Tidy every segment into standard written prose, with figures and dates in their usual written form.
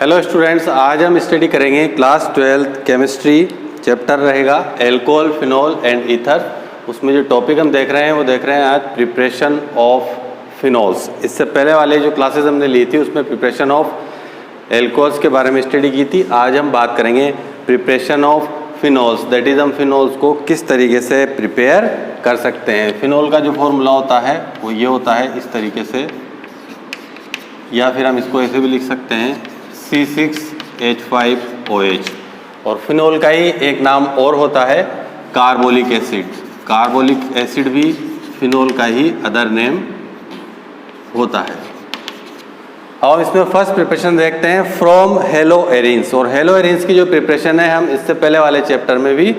Hello students, आज हम study करेंगे क्लास 12th केमिस्ट्री। चैप्टर रहेगा एल्कोहल, फिनॉल एंड ईथर। उसमें जो टॉपिक हम देख रहे हैं वो देख रहे हैं आज प्रिपरेशन ऑफ फिनॉल्स। इससे पहले वाले जो क्लासेस हमने ली थी उसमें प्रिपरेशन ऑफ एल्कोहल्स के बारे में स्टडी की थी। आज हम बात करेंगे preparation of phenols, that is हम फिनॉल्स को किस तरीके से प्रिपेयर कर सकते हैं। फिनॉल का जो फॉर्मूला होता है वो ये होता है इस तरीके से, या फिर हम इसको ऐसे भी लिख सकते हैं C6H5OH। और फिनॉल का ही एक नाम और होता है कार्बोलिक एसिड। कार्बोलिक एसिड भी फिनॉल का ही अदर नेम होता है। अब इसमें फर्स्ट प्रिपरेशन देखते हैं फ्रॉम हेलो एरिन्स। और हेलो एरिन्स की जो प्रिपरेशन है हम इससे पहले वाले चैप्टर में भी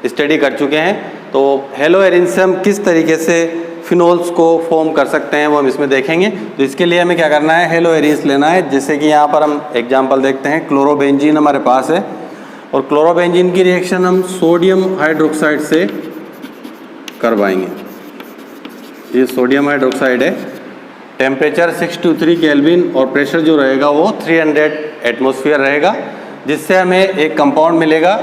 स्टडी कर चुके हैं। तो हेलो एरिन्स से हम किस तरीके से फिनॉल्स को फॉर्म कर सकते हैं वो हम इसमें देखेंगे। तो इसके लिए हमें क्या करना है, हेलो एरिन्स लेना है। जैसे कि यहाँ पर हम एग्जांपल देखते हैं, क्लोरोबेंजीन हमारे पास है और क्लोरोबेंजीन की रिएक्शन हम सोडियम हाइड्रोक्साइड से करवाएंगे। ये सोडियम हाइड्रोक्साइड है, टेम्परेचर 623 केल्विन और प्रेशर जो रहेगा वो 300 एटमॉस्फेयर रहेगा, जिससे हमें एक कंपाउंड मिलेगा।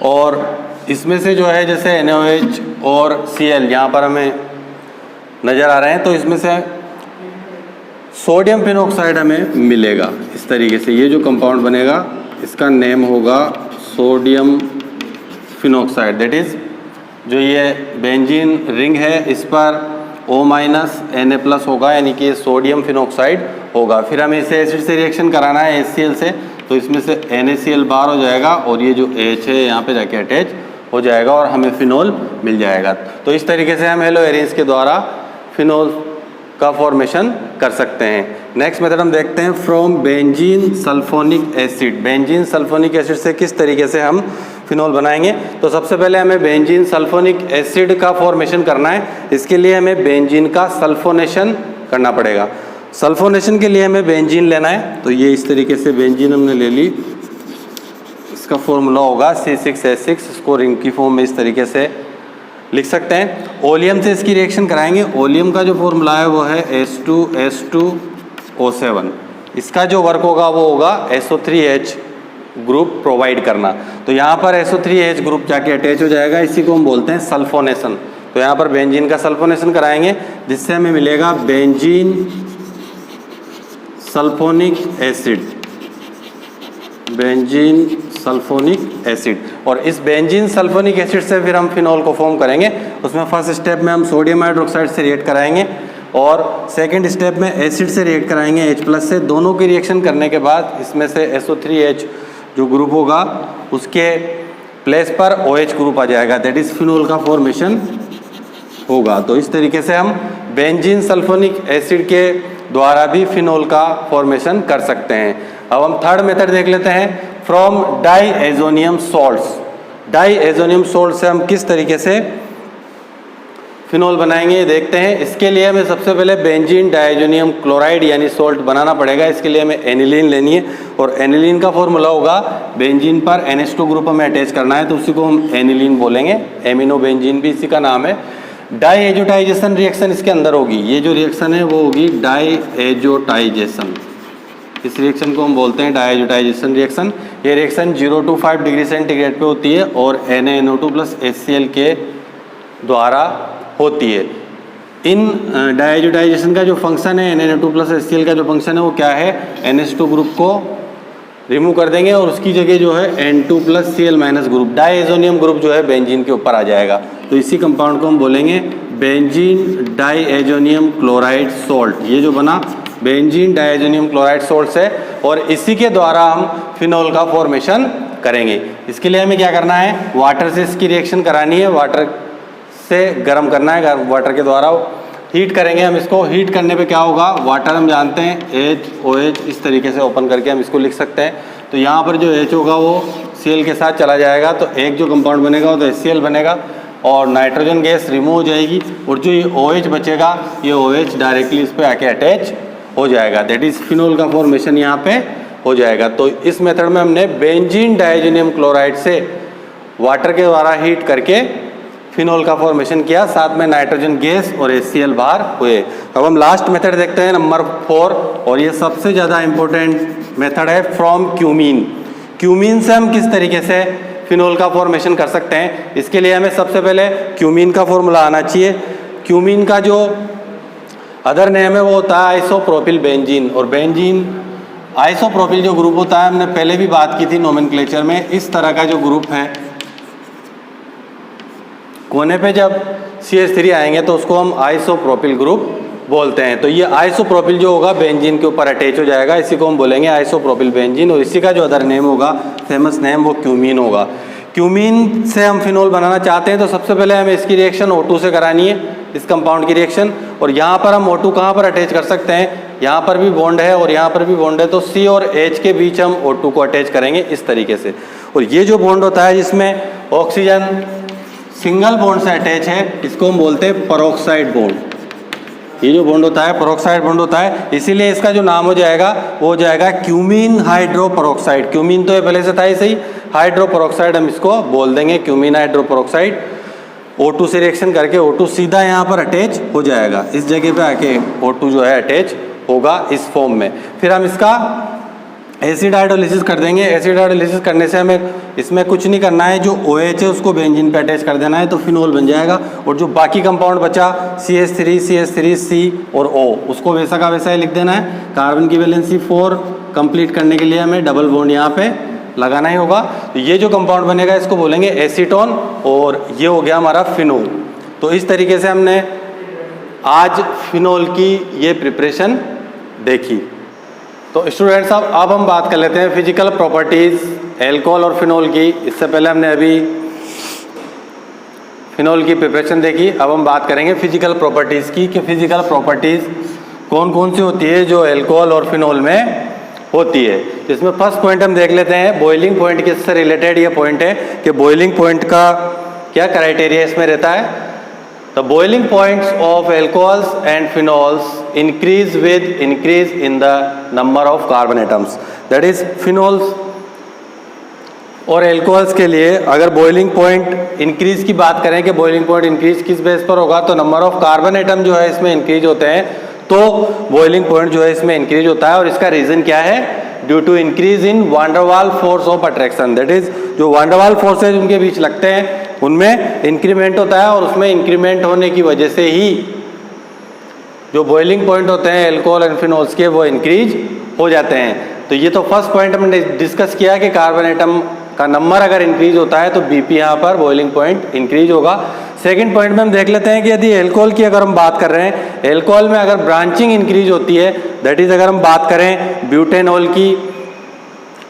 और इसमें से जो है जैसे NaOH और Cl यहाँ पर हमें नज़र आ रहे हैं, तो इसमें से सोडियम फिनॉक्साइड हमें मिलेगा इस तरीके से। ये जो कंपाउंड बनेगा इसका नेम होगा सोडियम फिनॉक्साइड। दैट इज़ जो ये बेंजीन रिंग है इस पर O- Na+ होगा, यानी कि सोडियम फिनॉक्साइड होगा। फिर हमें इसे एसिड से रिएक्शन कराना है HCl से, तो इसमें से NaCl बाहर हो जाएगा और ये जो H है यहाँ पे जाके अटैच हो जाएगा और हमें फिनॉल मिल जाएगा। तो इस तरीके से हम हेलो एरिन्स के द्वारा फिनॉल का फॉर्मेशन कर सकते हैं। नेक्स्ट मेथड हम देखते हैं from benzene sulphonic acid. Benzene sulphonic acid से किस तरीके से हम फिनॉल बनाएंगे। तो सबसे पहले हमें बेंजीन सल्फोनिक एसिड का फॉर्मेशन करना है। इसके लिए हमें बेंजीन का सल्फोनेशन करना पड़ेगा। सल्फोनेशन के लिए हमें बेंजीन लेना है, तो ये इस तरीके से बेंजीन हमने ले ली। इसका फॉर्मूला होगा C6H6। इसको रिंग की फॉर्म में इस तरीके से लिख सकते हैं। ओलियम से इसकी रिएक्शन कराएंगे। ओलियम का जो फॉर्मूला है वो है H2S2O7। इसका जो वर्क होगा वो होगा SO3H ग्रुप प्रोवाइड करना। तो यहाँ पर SO3H ग्रुप जाके अटैच हो जाएगा, इसी को हम बोलते हैं सल्फोनेशन। तो यहाँ पर बेंजीन का सल्फोनेशन कराएंगे, जिससे हमें मिलेगा benzene sulphonic acid. Benzene sulphonic acid. और इस बेंजीन सल्फोनिक एसिड से फिर हम फिनॉल को फॉर्म करेंगे। उसमें फर्स्ट स्टेप में हम सोडियम हाइड्रोक्साइड से रिएक्ट कराएंगे और सेकंड स्टेप में एसिड से रिएक्ट कराएंगे H+ से। दोनों की रिएक्शन करने के बाद इसमें से SO3H जो ग्रुप होगा उसके प्लेस पर OH ग्रुप आ जाएगा, दैट इज फिनॉल का फॉर्मेशन होगा। तो इस तरीके से हम बेंजीन सल्फोनिक एसिड के द्वारा भी फिनॉल का फॉर्मेशन कर सकते हैं। अब हम थर्ड मेथड देख लेते हैं from diazonium salts. Diazonium salt से हम किस तरीके से फिनॉल बनाएंगे देखते हैं। इसके लिए हमें सबसे पहले बेंजीन डाईएजोनियम क्लोराइड यानी सॉल्ट बनाना पड़ेगा। इसके लिए हमें एनिलीन लेनी है और एनिलीन का फॉर्मूला होगा बेंजीन पर NH2 ग्रुप हमें अटैच करना है, तो उसी को हम एनिलीन बोलेंगे। एमिनो बेंजीन भी इसी का नाम है। डाईएजोटाइजेशन रिएक्शन इसके अंदर होगी। ये जो रिएक्शन है वो होगी डाईएजोटाइजेशन। इस रिएक्शन को हम बोलते हैं डाईएजोटाइजेशन रिएक्शन। ये रिएक्शन 0 to 5 डिग्री सेंटीग्रेड पे होती है और NaNO2+ HCl के द्वारा होती है। इन डाईएजोटाइजेशन का जो फंक्शन है, NaNO2+ HCl का जो फंक्शन है वो क्या है, NH2 ग्रुप को रिमूव कर देंगे और उसकी जगह जो है N2+ Cl- group, diazonium group जो है बेंजीन के ऊपर आ जाएगा। तो इसी कंपाउंड को हम बोलेंगे बेंजीन डाईएजोनियम क्लोराइड सॉल्ट। ये जो बना बेंजीन डाईएजोनियम क्लोराइड सॉल्ट है और इसी के द्वारा हम फिनॉल का फॉर्मेशन करेंगे। इसके लिए हमें क्या करना है, वाटर से इसकी रिएक्शन करानी है। वाटर से गर्म करना है, वाटर के द्वारा हीट करेंगे हम इसको। हीट करने पे क्या होगा, वाटर हम जानते हैं HOH इस तरीके से ओपन करके हम इसको लिख सकते हैं। तो यहाँ पर जो H होगा वो Cl के साथ चला जाएगा, तो एक जो कंपाउंड बनेगा वो तो HCl बनेगा और नाइट्रोजन गैस रिमूव हो जाएगी और जो ये OH बचेगा ये OH डायरेक्टली इस पर आके अटैच हो जाएगा, दैट इज फिनॉल का फॉर्मेशन यहाँ पे हो जाएगा। तो इस मेथड में हमने बेंजीन डाईएजोनियम क्लोराइड से वाटर के द्वारा हीट करके फिनोल का फॉर्मेशन किया, साथ में नाइट्रोजन गैस और HCl बाहर हुए। अब हम लास्ट मेथड देखते हैं नंबर 4, और ये सबसे ज़्यादा इम्पोर्टेंट मेथड है फ्रॉम क्यूमीन। क्यूमीन से हम किस तरीके से फिनोल का फॉर्मेशन कर सकते हैं, इसके लिए हमें सबसे पहले क्यूमीन का फॉर्मूला आना चाहिए। क्यूमीन का जो अदर नेम है वो होता है आइसोप्रोपिल बेंजीन, और बेंजीन आइसोप्रोपिल जो ग्रुप होता है, हमने पहले भी बात की थी नोमेनक्लेचर में, इस तरह का जो ग्रुप है कोने पे जब CH3 आएंगे तो उसको हम आइसोप्रोपिल ग्रुप बोलते हैं। तो ये आइसोप्रोपिल जो होगा बेंजीन के ऊपर अटैच हो जाएगा, इसी को हम बोलेंगे आइसोप्रोपिल बेंजीन, और इसी का जो अदर नेम होगा, फेमस नेम, वो क्यूमीन होगा। क्यूमीन से हम फिनोल बनाना चाहते हैं तो सबसे पहले हमें इसकी रिएक्शन O2 से करानी है, इस कंपाउंड की रिएक्शन। और यहाँ पर हम O2 कहाँ पर अटैच कर सकते हैं, यहाँ पर भी बॉन्ड है और यहाँ पर भी बॉन्ड है, तो C और H के बीच हम O2 को अटैच करेंगे इस तरीके से। और ये जो बॉन्ड होता है जिसमें ऑक्सीजन सिंगल बॉन्ड से अटैच है, इसको हम बोलते हैं पेरोक्साइड बॉन्ड। ये जो बॉन्ड होता है पेरोक्साइड बॉन्ड होता है, इसीलिए इसका जो नाम हो जाएगा वो हो जाएगा क्यूमीन हाइड्रोपेरोक्साइड। क्यूमीन तो ये पहले से था ही सही, हाइड्रोपेरोक्साइड हम इसको बोल देंगे क्यूमीन हाइड्रोपेरोक्साइड। O2 से रिएक्शन करके O2 सीधा यहाँ पर अटैच हो जाएगा, इस जगह पे आके O2 जो है अटैच होगा इस फॉर्म में। फिर हम इसका एसिड हाइड्रोलिसिस कर देंगे। एसिड हाइड्रोलिसिस करने से हमें इसमें कुछ नहीं करना है, जो OH है उसको बेंजीन पे अटैच कर देना है तो फिनोल बन जाएगा। और जो बाकी कंपाउंड बचा CH3 C और O, उसको वैसा का वैसा ही लिख देना है। कार्बन की वैलेंसी 4 कंप्लीट करने के लिए हमें डबल बॉन्ड यहाँ पे लगाना ही होगा। तो ये जो कंपाउंड बनेगा इसको बोलेंगे एसीटोन, और ये हो गया हमारा फिनोल। तो इस तरीके से हमने आज फिनोल की ये प्रिपरेशन देखी। तो स्टूडेंट्स अब हम बात कर लेते हैं फिजिकल प्रॉपर्टीज़ एल्कोहल और फिनोल की। इससे पहले हमने अभी फिनोल की प्रिपरेशन देखी, अब हम बात करेंगे फिजिकल प्रॉपर्टीज़ की, कि फिजिकल प्रॉपर्टीज़ कौन कौन सी होती है जो एल्कोहल और फिनोल में होती है। तो इसमें फर्स्ट पॉइंट हम देख लेते हैं, बॉइलिंग पॉइंट के से रिलेटेड ये पॉइंट है कि बॉइलिंग पॉइंट का क्या क्राइटेरिया इसमें रहता है। The boiling points of alcohols and phenols increase with increase in the number of carbon atoms. That is phenols और alcohols के लिए अगर boiling point increase की बात करें कि boiling point increase किस बेस पर होगा, तो number of carbon atom जो है इसमें increase होते हैं, तो boiling point जो है इसमें increase होता है। और इसका रीज़न क्या है, due to increase in van der Waals force of attraction. That is जो वांडरवाल फोर्सेज उनके बीच लगते हैं उनमें इंक्रीमेंट होता है, और उसमें इंक्रीमेंट होने की वजह से ही जो बॉइलिंग पॉइंट होते हैं एल्कोहल एंड फिनोल्स के वो इंक्रीज हो जाते हैं। तो ये तो फर्स्ट पॉइंट हमने डिस्कस किया कि कार्बन एटम का नंबर अगर इंक्रीज होता है तो BP यहाँ पर बॉइलिंग पॉइंट इंक्रीज होगा। सेकंड पॉइंट में हम देख लेते हैं कि यदि एल्कोहल की अगर हम बात कर रहे हैं, एल्कोहल में अगर ब्रांचिंग इंक्रीज होती है, दैट इज अगर हम बात करें ब्यूटेनॉल की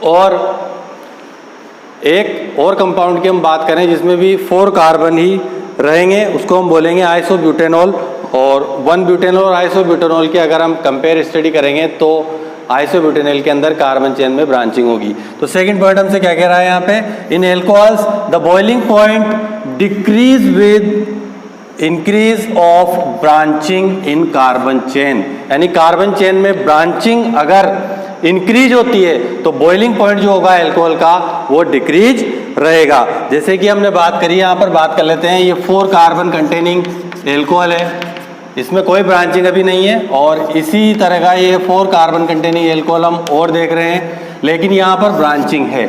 और एक और कंपाउंड की हम बात करें जिसमें भी 4 कार्बन ही रहेंगे, उसको हम बोलेंगे आइसोब्यूटेनॉल। और 1 ब्यूटेनॉल और आइसोब्यूटेनॉल की अगर हम कंपेयर स्टडी करेंगे तो आइसोब्यूटेनॉल के अंदर कार्बन चेन में ब्रांचिंग होगी। तो सेकंड पॉइंट हमसे क्या कह रहा है यहाँ पे, in alcohols the boiling point decrease with increase of branching in carbon chain, यानी कार्बन चेन में ब्रांचिंग अगर इंक्रीज होती है तो बॉइलिंग पॉइंट जो होगा एल्कोहल का वो डिक्रीज रहेगा। जैसे कि हमने बात करी, यहाँ पर बात कर लेते हैं, ये 4 कार्बन कंटेनिंग एल्कोहल है, इसमें कोई ब्रांचिंग अभी नहीं है, और इसी तरह का ये 4 कार्बन कंटेनिंग एल्कोहल हम और देख रहे हैं, लेकिन यहाँ पर ब्रांचिंग है।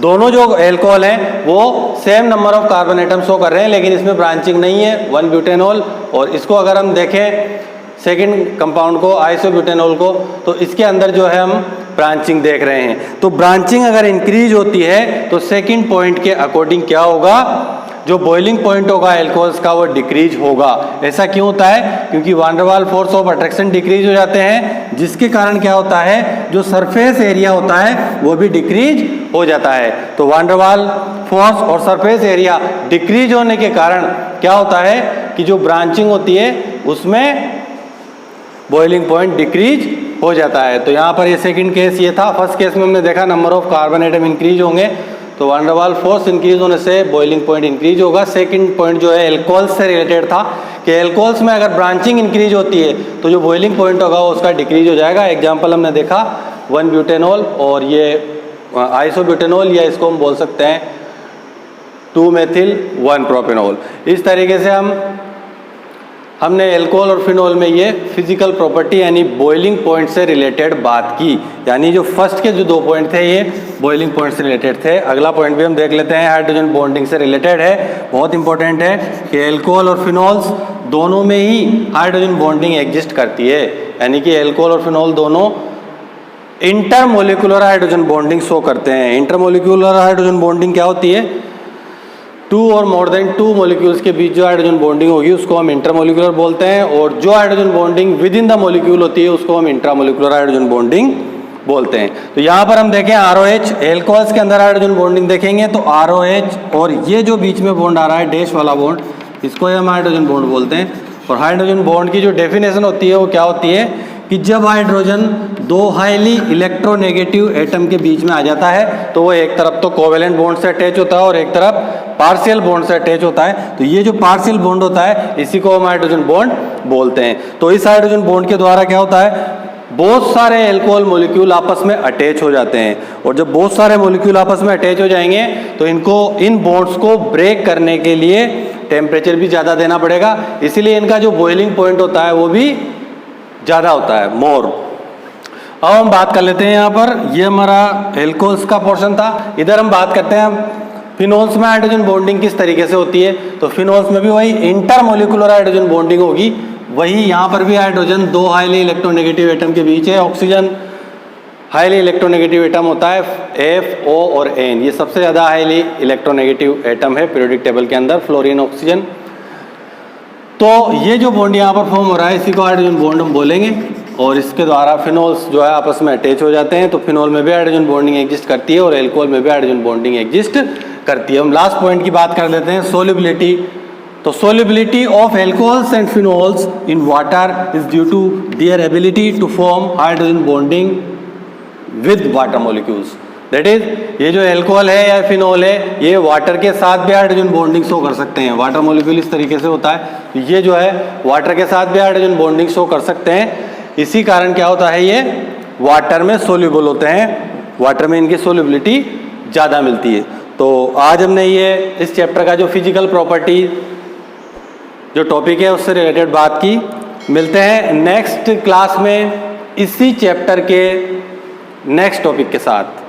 दोनों जो एल्कोहल हैं वो same number of carbon atom show कर रहे हैं, लेकिन इसमें ब्रांचिंग नहीं है 1 ब्यूटेनॉल। और इसको अगर हम देखें सेकंड कंपाउंड को आइसोब्यूटेनॉल को, तो इसके अंदर जो है हम ब्रांचिंग देख रहे हैं। तो ब्रांचिंग अगर इंक्रीज होती है तो सेकंड पॉइंट के अकॉर्डिंग क्या होगा, जो बॉइलिंग पॉइंट होगा एल्कोहल्स का वो डिक्रीज होगा। ऐसा क्यों होता है, क्योंकि van der Waal force of attraction decrease हो जाते हैं, जिसके कारण क्या होता है, जो सरफेस एरिया होता है वो भी डिक्रीज हो जाता है। तो वांडरवाल फोर्स और सरफेस एरिया डिक्रीज होने के कारण क्या होता है कि जो ब्रांचिंग होती है उसमें बॉइलिंग पॉइंट डिक्रीज हो जाता है। तो यहाँ पर ये सेकंड केस ये था। फर्स्ट केस में हमने देखा number of carbon atom increase होंगे, तो वांडरवाल फोर्स इंक्रीज होने से बॉइलिंग पॉइंट इंक्रीज होगा। सेकंड पॉइंट जो है एल्कोहल्स से रिलेटेड था कि एल्कोहल्स में अगर ब्रांचिंग इंक्रीज होती है तो जो बॉइलिंग पॉइंट होगा वो उसका डिक्रीज हो जाएगा। एग्जाम्पल हमने देखा 1 ब्यूटेनॉल और ये आइसोब्यूटेनॉल, या इसको हम बोल सकते हैं 2 मेथिल 1 प्रोपेनॉल। इस तरीके से हमने एल्कोहल और फिनॉल में ये फिजिकल प्रॉपर्टी यानी बॉइलिंग पॉइंट से रिलेटेड बात की। यानी जो फर्स्ट के जो 2 पॉइंट थे ये बॉइलिंग पॉइंट से रिलेटेड थे। अगला पॉइंट भी हम देख लेते हैं, हाइड्रोजन बॉन्डिंग से रिलेटेड है, बहुत इंपॉर्टेंट है कि एल्कोहल और फिनॉल्स दोनों में ही हाइड्रोजन बॉन्डिंग एग्जिस्ट करती है। यानी कि एल्कोहल और फिनॉल दोनों इंटरमोलिकुलर हाइड्रोजन बॉन्डिंग शो करते हैं। इंटरमोलिकुलर हाइड्रोजन बॉन्डिंग क्या होती है? 2 और मोर देन 2 मॉलिक्यूल्स के बीच जो हाइड्रोजन बॉन्डिंग होगी उसको हम इंटरमोलिकुलर बोलते हैं, और जो hydrogen bonding with in the molecule होती है उसको हम इंट्रामोलिकुलर हाइड्रोजन बॉन्डिंग बोलते हैं। तो यहाँ पर हम देखें ROH, एल्कोहल्स के अंदर हाइड्रोजन बॉन्डिंग देखेंगे तो ROH और ये जो बीच में बॉन्ड आ रहा है डैश वाला बॉन्ड, इसको हम हाइड्रोजन बॉन्ड बोलते हैं। और हाइड्रोजन बॉन्ड की जो डेफिनेशन होती है वो क्या होती है कि जब हाइड्रोजन 2 हाईली इलेक्ट्रोनेगेटिव एटम के बीच में आ जाता है तो वो एक तरफ तो कोवेलेंट बॉन्ड से अटैच होता है और एक तरफ पार्शियल बॉन्ड से अटैच होता है। तो ये जो पार्शियल बॉन्ड होता है इसी को हम हाइड्रोजन बॉन्ड बोलते हैं। तो इस हाइड्रोजन बॉन्ड के द्वारा क्या होता है, बहुत सारे एल्कोहल मॉलिक्यूल आपस में अटैच हो जाते हैं, और जब बहुत सारे मॉलिक्यूल आपस में अटैच हो जाएंगे तो इन बॉन्ड्स को ब्रेक करने के लिए टेम्परेचर भी ज़्यादा देना पड़ेगा, इसीलिए इनका जो बॉइलिंग पॉइंट होता है वो भी ज़्यादा होता है, मोर। अब हम बात कर लेते हैं यहाँ पर, ये हमारा एल्कोहल्स का पोर्शन था। इधर हम बात करते हैं फिनॉल्स में हाइड्रोजन बॉन्डिंग किस तरीके से होती है। तो फिनॉल्स में भी वही इंटरमोलिकुलर हाइड्रोजन बॉन्डिंग होगी, वही यहाँ पर भी हाइड्रोजन 2 हाईली इलेक्ट्रोनेगेटिव एटम के बीच है। ऑक्सीजन हाईली इलेक्ट्रोनेगेटिव एटम होता है F, O और N, ये सबसे ज़्यादा हाईली इलेक्ट्रोनेगेटिव एटम है पीरियोडिक टेबल के अंदर, फ्लोरीन, ऑक्सीजन। तो ये जो बॉन्ड यहाँ पर फॉर्म हो रहा है इसी को हाइड्रोजन बॉन्ड हम बोलेंगे, और इसके द्वारा फिनॉल्स जो है आपस में अटैच हो जाते हैं। तो फिनॉल में भी हाइड्रोजन बॉन्डिंग एग्जिस्ट करती है और एल्कोहल में भी हाइड्रोजन बॉन्डिंग एग्जिस्ट करती है। हम लास्ट पॉइंट की बात कर लेते हैं, सोल्युबिलिटी। तो solubility of alcohols and phenols in water is due to their ability to form hydrogen bonding with water molecules. That is, ये जो एल्कोहल है या फिनॉल है ये वाटर के साथ भी हाइड्रोजन बॉन्डिंग शो कर सकते हैं। वाटर मॉलिक्यूल इस तरीके से होता है, तो ये जो है वाटर के साथ भी हाइड्रोजन बॉन्डिंग शो कर सकते हैं। इसी कारण क्या होता है, ये वाटर में सोल्यूबल होते हैं, वाटर में इनकी सोल्युबिलिटी ज़्यादा मिलती है। तो आज हमने ये इस चैप्टर का जो फिजिकल प्रॉपर्टी जो टॉपिक है उससे रिलेटेड बात की। मिलते हैं नेक्स्ट क्लास में इसी चैप्टर के नेक्स्ट टॉपिक के साथ।